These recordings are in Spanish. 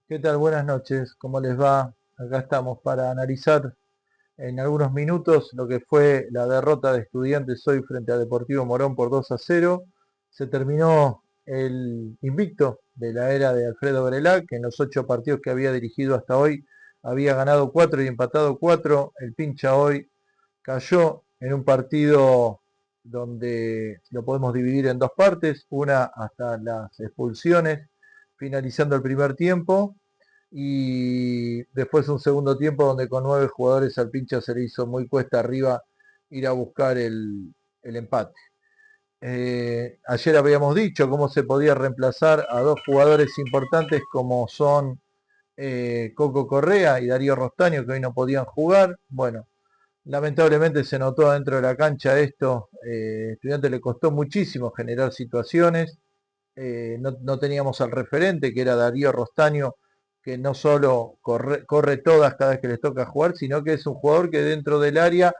¿Qué tal? Buenas noches. ¿Cómo les va? Acá estamos para analizar en algunos minutos lo que fue la derrota de Estudiantes hoy frente a Deportivo Morón por 2-0. Se terminó el invicto de la era de Alfredo Grelá, que en los 8 partidos que había dirigido hasta hoy había ganado 4 y empatado 4. El pincha hoy cayó en un partido donde lo podemos dividir en dos partes, una hasta las expulsiones, finalizando el primer tiempo, y después un segundo tiempo donde con 9 jugadores al pincha se le hizo muy cuesta arriba ir a buscar el empate. Ayer habíamos dicho cómo se podía reemplazar a dos jugadores importantes como son Coco Correa y Darío Rostaño, que hoy no podían jugar. Bueno, lamentablemente se notó dentro de la cancha esto. Estudiante le costó muchísimo generar situaciones. No teníamos al referente, que era Darío Rostaño, que no solo corre todas cada vez que les toca jugar, sino que es un jugador que dentro del área,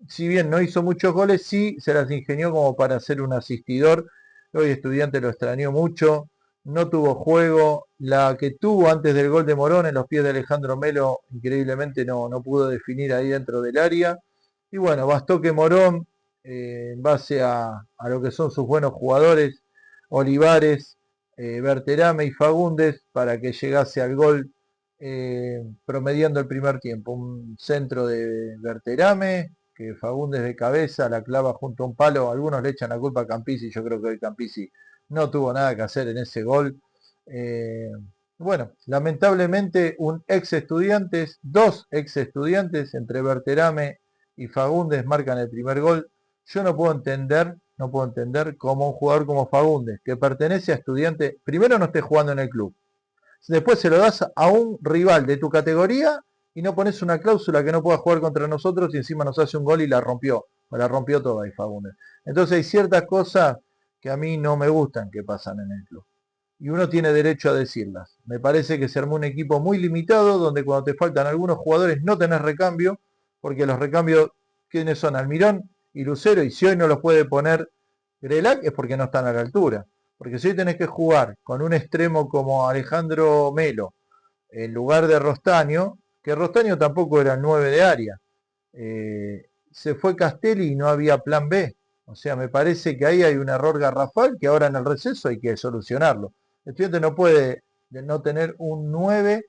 si bien no hizo muchos goles, sí se las ingenió como para ser un asistidor. Hoy Estudiante lo extrañó mucho, no tuvo juego. La que tuvo antes del gol de Morón en los pies de Alejandro Melo, increíblemente no pudo definir ahí dentro del área. Y bueno, bastó que Morón, en base a lo que son sus buenos jugadores, Olivares, Berterame y Fagundes, para que llegase al gol, promediando el primer tiempo. Un centro de Berterame, que Fagundes de cabeza la clava junto a un palo. Algunos le echan la culpa a Campisi, yo creo que hoy Campisi no tuvo nada que hacer en ese gol. Eh, bueno, lamentablemente un ex estudiantes, dos ex estudiantes entre Berterame y Fagundes marcan el primer gol. Yo no puedo entender cómo un jugador como Fagundes, que pertenece a Estudiante, primero no esté jugando en el club, después se lo das a un rival de tu categoría y no pones una cláusula que no pueda jugar contra nosotros y encima nos hace un gol y la rompió, o la rompió toda ahí Fagundes. Entonces hay ciertas cosas que a mí no me gustan que pasan en el club. Y uno tiene derecho a decirlas. Me parece que se armó un equipo muy limitado, donde cuando te faltan algunos jugadores no tenés recambio, porque los recambios, ¿quiénes son? Almirón y Lucero, y si hoy no los puede poner Grelac es porque no están a la altura. Porque si hoy tenés que jugar con un extremo como Alejandro Melo, en lugar de Rostaño, que Rostaño tampoco era el 9 de área, se fue Castelli y no había plan B. O sea, me parece que ahí hay un error garrafal que ahora en el receso hay que solucionarlo. El estudiante no puede no tener un 9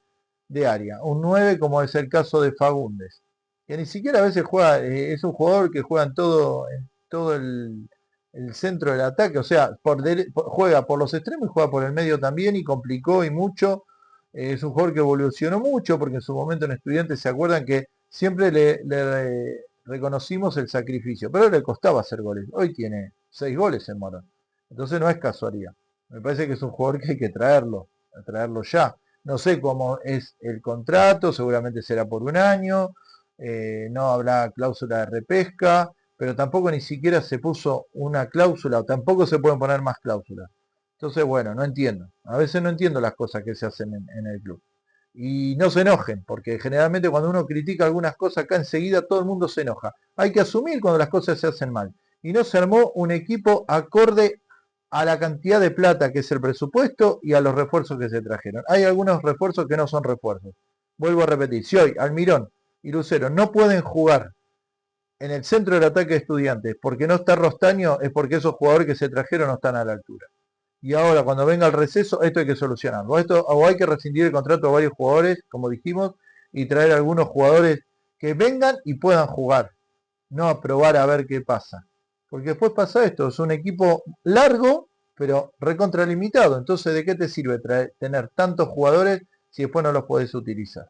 de área, un 9 como es el caso de Fagundes, que ni siquiera a veces juega, es un jugador que juega en todo el centro del ataque, o sea, juega por los extremos y juega por el medio también y complicó y mucho. Es un jugador que evolucionó mucho porque en su momento en Estudiantes se acuerdan que siempre le reconocimos el sacrificio, pero le costaba hacer goles. Hoy tiene 6 goles en Morón. Entonces no es casualidad. Me parece que es un jugador que hay que traerlo ya. No sé cómo es el contrato, seguramente será por un año, no habrá cláusula de repesca, pero tampoco ni siquiera se puso una cláusula, o tampoco se pueden poner más cláusulas. Entonces, bueno, no entiendo. A veces no entiendo las cosas que se hacen en el club. Y no se enojen, porque generalmente cuando uno critica algunas cosas acá enseguida todo el mundo se enoja. Hay que asumir cuando las cosas se hacen mal. Y no se armó un equipo acorde a la cantidad de plata que es el presupuesto y a los refuerzos que se trajeron. Hay algunos refuerzos que no son refuerzos. Vuelvo a repetir, si hoy Almirón y Lucero no pueden jugar en el centro del ataque de Estudiantes porque no está Rostaño, es porque esos jugadores que se trajeron no están a la altura. Y ahora cuando venga el receso, esto hay que solucionarlo. O hay que rescindir el contrato a varios jugadores, como dijimos, y traer algunos jugadores que vengan y puedan jugar. No a probar a ver qué pasa. Porque después pasa esto, es un equipo largo, pero recontralimitado. Entonces, ¿de qué te sirve tener tantos jugadores si después no los podés utilizar?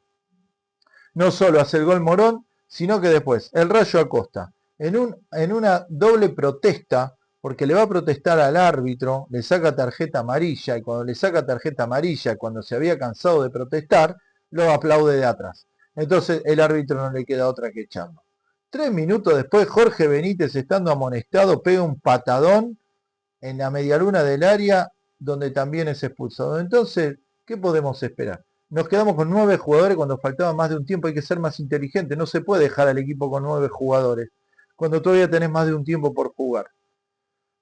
No solo hace el gol Morón, sino que después el Rayo Acosta, en una doble protesta, porque le va a protestar al árbitro, le saca tarjeta amarilla, y cuando le saca tarjeta amarilla, cuando se había cansado de protestar, lo aplaude de atrás. Entonces el árbitro no le queda otra que echarlo. 3 minutos después, Jorge Benítez, estando amonestado, pega un patadón en la medialuna del área, donde también es expulsado. Entonces, ¿qué podemos esperar? Nos quedamos con 9 jugadores cuando faltaba más de un tiempo. Hay que ser más inteligente. No se puede dejar al equipo con 9 jugadores cuando todavía tenés más de un tiempo por jugar.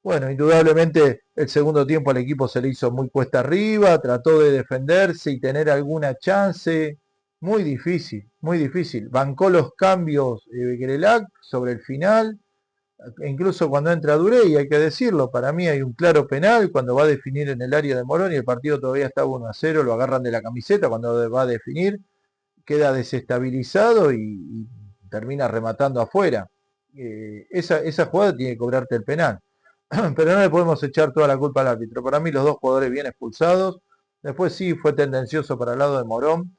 Bueno, indudablemente el segundo tiempo al equipo se le hizo muy cuesta arriba, trató de defenderse y tener alguna chance. Muy difícil, muy difícil. Bancó los cambios Grelac sobre el final, incluso cuando entra Durey, hay que decirlo, para mí hay un claro penal cuando va a definir en el área de Morón y el partido todavía está 1-0, lo agarran de la camiseta cuando va a definir, queda desestabilizado y termina rematando afuera. Esa jugada tiene que cobrarte el penal. Pero no le podemos echar toda la culpa al árbitro. Para mí los dos jugadores bien expulsados. Después sí fue tendencioso para el lado de Morón,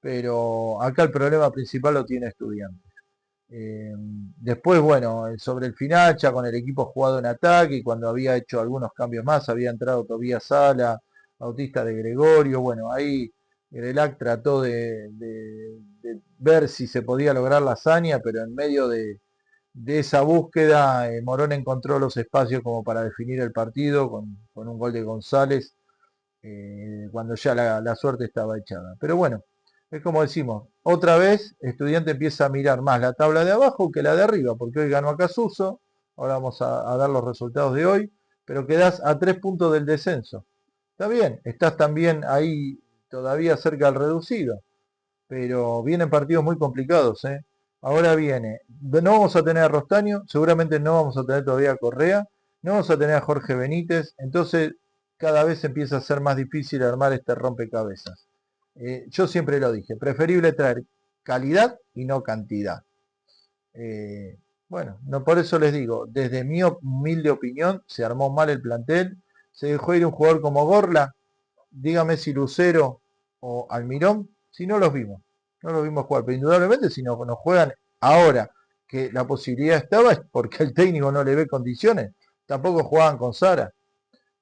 pero acá el problema principal lo tiene Estudiantes. Después, bueno, sobre el final, ya con el equipo jugado en ataque y cuando había hecho algunos cambios más, había entrado Tobías Sala, Bautista de Gregorio, bueno, ahí Grelac trató de ver si se podía lograr la hazaña, pero en medio de esa búsqueda, Morón encontró los espacios como para definir el partido con un gol de González, cuando ya la suerte estaba echada. Pero bueno, es como decimos, otra vez Estudiante empieza a mirar más la tabla de abajo que la de arriba, porque hoy ganó a Casuso, ahora vamos a dar los resultados de hoy, pero quedás a 3 puntos del descenso. Está bien, estás también ahí todavía cerca del reducido, pero vienen partidos muy complicados, ¿eh? Ahora viene, no vamos a tener a Rostaño, seguramente no vamos a tener todavía a Correa, no vamos a tener a Jorge Benítez, entonces cada vez empieza a ser más difícil armar este rompecabezas. Yo siempre lo dije, preferible traer calidad y no cantidad. Eh, bueno, no, por eso les digo, desde mi humilde opinión, se armó mal el plantel, se dejó ir un jugador como Gorla, dígame si Lucero o Almirón, si no los vimos, no los vimos jugar, pero indudablemente si no nos juegan ahora que la posibilidad estaba es porque el técnico no le ve condiciones, tampoco jugaban con Sara.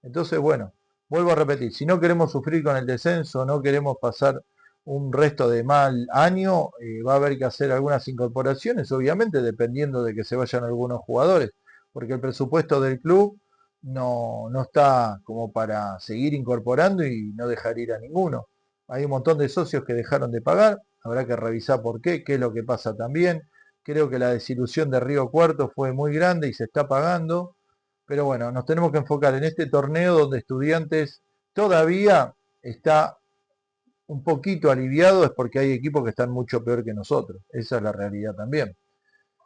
Entonces, bueno, vuelvo a repetir, si no queremos sufrir con el descenso, no queremos pasar un resto de mal año, va a haber que hacer algunas incorporaciones, obviamente dependiendo de que se vayan algunos jugadores, porque el presupuesto del club no está como para seguir incorporando y no dejar ir a ninguno. Hay un montón de socios que dejaron de pagar, habrá que revisar por qué es lo que pasa también. Creo que la desilusión de Río Cuarto fue muy grande y se está pagando. Pero bueno, nos tenemos que enfocar en este torneo donde Estudiantes todavía está un poquito aliviado, es porque hay equipos que están mucho peor que nosotros. Esa es la realidad también.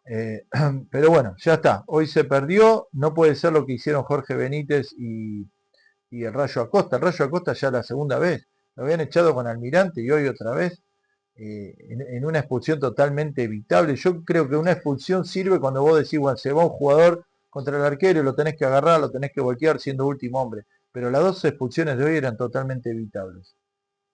Eh, pero bueno, ya está. Hoy se perdió. No puede ser lo que hicieron Jorge Benítez y el Rayo Acosta. El Rayo Acosta ya la segunda vez. Lo habían echado con Almirante y hoy otra vez. En una expulsión totalmente evitable. Yo creo que una expulsión sirve cuando vos decís, bueno, se va un jugador contra el arquero y lo tenés que agarrar, lo tenés que voltear siendo último hombre. Pero las dos expulsiones de hoy eran totalmente evitables.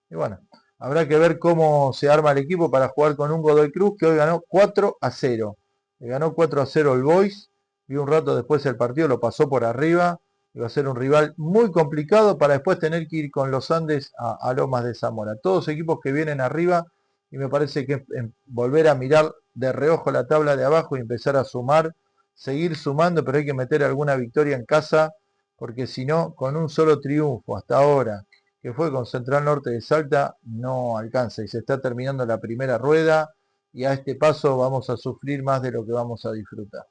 Y bueno, habrá que ver cómo se arma el equipo para jugar con un Godoy Cruz que hoy ganó 4-0. Le ganó 4-0 el Boys. Y un rato después el partido lo pasó por arriba. Iba a ser un rival muy complicado para después tener que ir con los Andes a Lomas de Zamora. Todos equipos que vienen arriba y me parece que volver a mirar de reojo la tabla de abajo y empezar a sumar, seguir sumando, pero hay que meter alguna victoria en casa, porque si no, con un solo triunfo hasta ahora, que fue con Central Norte de Salta, no alcanza y se está terminando la primera rueda y a este paso vamos a sufrir más de lo que vamos a disfrutar.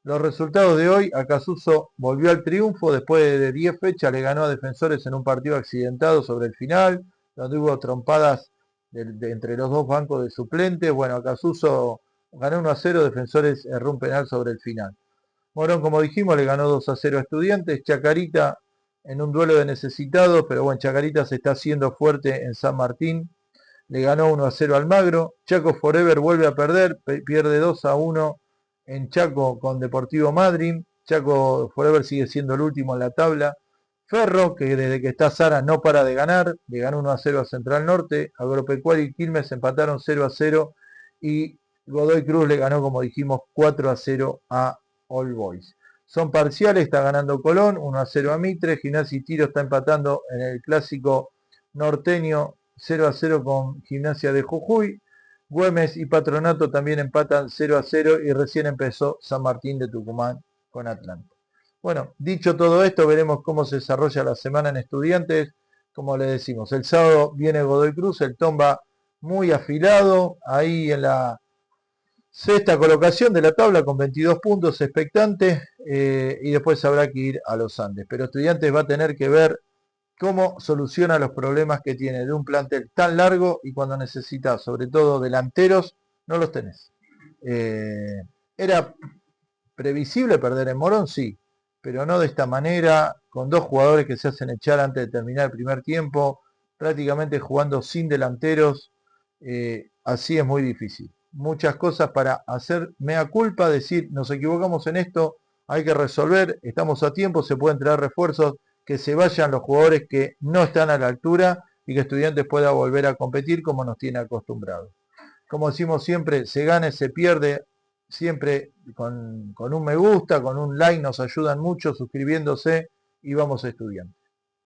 Los resultados de hoy, Acasuso volvió al triunfo después de 10 fechas, le ganó a Defensores en un partido accidentado sobre el final, donde hubo trompadas entre los dos bancos de suplentes. Bueno, Acasuso ganó 1-0, Defensores erró un penal sobre el final. Morón, como dijimos, le ganó 2-0 a Estudiantes. Chacarita en un duelo de necesitados, pero bueno, Chacarita se está haciendo fuerte en San Martín. Le ganó 1-0 al Magro. Chaco Forever vuelve a perder, pierde 2-1 en Chaco con Deportivo Madryn. Chaco Forever sigue siendo el último en la tabla. Ferro, que desde que está Sara no para de ganar, le ganó 1-0 a Central Norte. Agropecuario y Quilmes empataron 0-0 y Godoy Cruz le ganó, como dijimos, 4-0 a All Boys. Son parciales, está ganando Colón, 1-0 a Mitre. Gimnasia y Tiro está empatando en el clásico norteño 0-0 con Gimnasia de Jujuy. Güemes y Patronato también empatan 0-0 y recién empezó San Martín de Tucumán con Atlanta. Bueno, dicho todo esto, veremos cómo se desarrolla la semana en Estudiantes. Como le decimos, el sábado viene Godoy Cruz, el Tomba muy afilado, ahí en la sexta colocación de la tabla con 22 puntos expectantes. y después habrá que ir a los Andes. Pero Estudiantes va a tener que ver cómo soluciona los problemas que tiene de un plantel tan largo y cuando necesita, sobre todo delanteros, no los tenés. Era previsible perder en Morón, sí, pero no de esta manera, con dos jugadores que se hacen echar antes de terminar el primer tiempo, prácticamente jugando sin delanteros, así es muy difícil. Muchas cosas para hacer mea culpa, decir nos equivocamos en esto, hay que resolver, estamos a tiempo, se pueden traer refuerzos, que se vayan los jugadores que no están a la altura y que Estudiantes pueda volver a competir como nos tiene acostumbrados. Como decimos siempre, se gana y se pierde, siempre con un me gusta, con un like nos ayudan mucho, suscribiéndose y vamos estudiando.